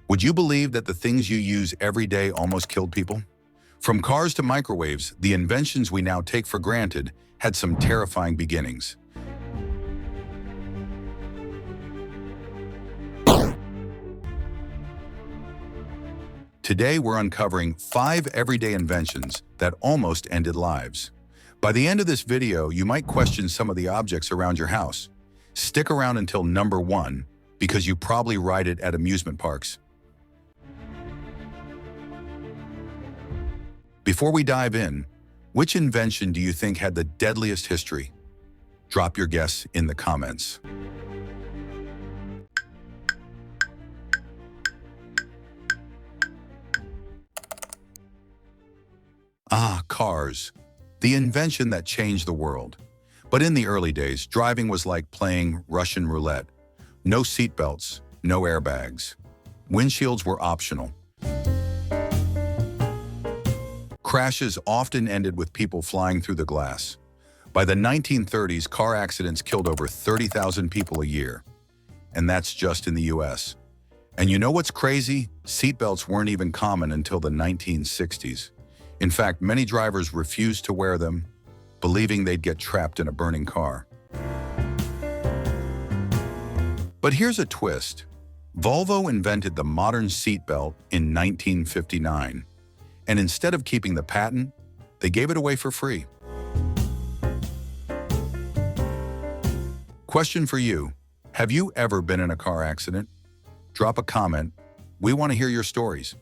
Would you believe that the things you use every day almost killed people? From cars to microwaves, the inventions we now take for granted had some terrifying beginnings. Today, we're uncovering 5 everyday inventions that almost ended lives. By the end of this video, you might question some of the objects around your house. Stick around until number 1, because you probably ride it at amusement parks. Before we dive in, which invention do you think had the deadliest history? Drop your guess in the comments. Cars. The invention that changed the world. But in the early days, driving was like playing Russian roulette. No seatbelts, no airbags. Windshields were optional. Crashes often ended with people flying through the glass. By the 1930s, car accidents killed over 30,000 people a year. And that's just in the US. And you know what's crazy? Seatbelts weren't even common until the 1960s. In fact, many drivers refused to wear them, believing they'd get trapped in a burning car. But here's a twist. Volvo invented the modern seatbelt in 1959. And instead of keeping the patent, they gave it away for free. Question for you. Have you ever been in a car accident? Drop a comment. We want to hear your stories.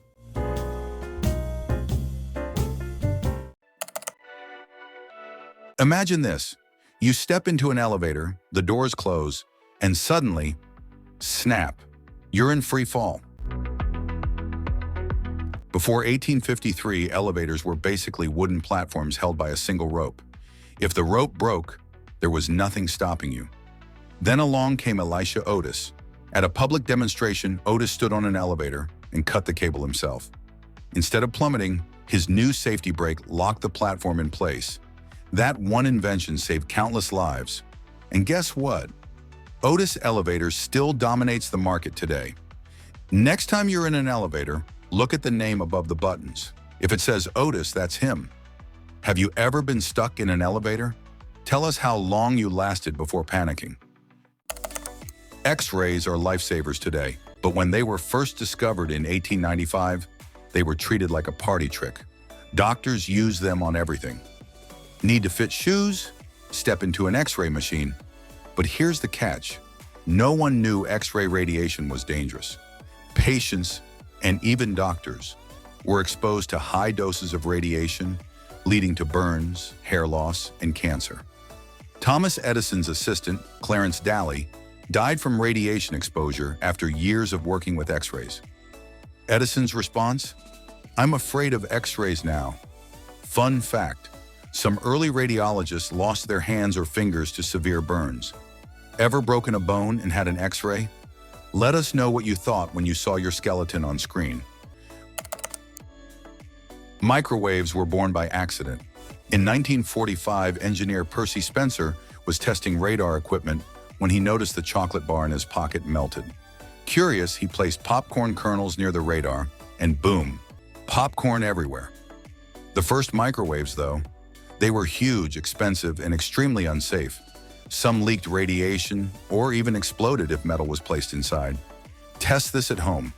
Imagine this. You step into an elevator, the doors close, and suddenly, snap, you're in free fall. Before 1853, elevators were basically wooden platforms held by a single rope. If the rope broke, there was nothing stopping you. Then along came Elisha Otis. At a public demonstration, Otis stood on an elevator and cut the cable himself. Instead of plummeting, his new safety brake locked the platform in place. That one invention saved countless lives. And guess what? Otis Elevator still dominates the market today. Next time you're in an elevator, look at the name above the buttons. If it says Otis, that's him. Have you ever been stuck in an elevator? Tell us how long you lasted before panicking. X-rays are lifesavers today, but when they were first discovered in 1895, they were treated like a party trick. Doctors used them on everything. Need to fit shoes? Step into an X-ray machine. But here's the catch. No one knew X-ray radiation was dangerous. Patients, and even doctors, were exposed to high doses of radiation, leading to burns, hair loss, and cancer. Thomas Edison's assistant, Clarence Daly, died from radiation exposure after years of working with X-rays. Edison's response? "I'm afraid of X-rays now." Fun fact. Some early radiologists lost their hands or fingers to severe burns. Ever broken a bone and had an X-ray? Let us know what you thought when you saw your skeleton on screen. Microwaves were born by accident. In 1945, engineer Percy Spencer was testing radar equipment when he noticed the chocolate bar in his pocket melted. Curious, he placed popcorn kernels near the radar, and boom, popcorn everywhere. The first microwaves, though, they were huge, expensive, and extremely unsafe. Some leaked radiation or even exploded if metal was placed inside. Test this at home.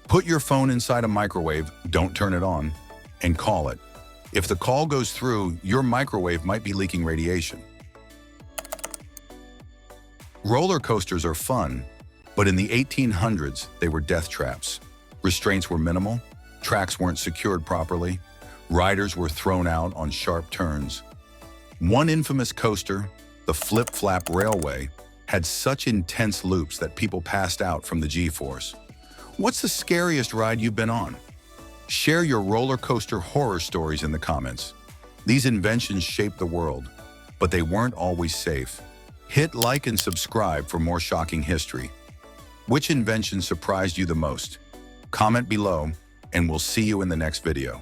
Put your phone inside a microwave, don't turn it on, and call it. If the call goes through, your microwave might be leaking radiation. Roller coasters are fun, but in the 1800s, they were death traps. Restraints were minimal, tracks weren't secured properly, riders were thrown out on sharp turns. One infamous coaster, the Flip-Flap Railway, had such intense loops that people passed out from the G-force. What's the scariest ride you've been on? Share your roller coaster horror stories in the comments. These inventions shaped the world, but they weren't always safe. Hit like and subscribe for more shocking history. Which invention surprised you the most? Comment below, and we'll see you in the next video.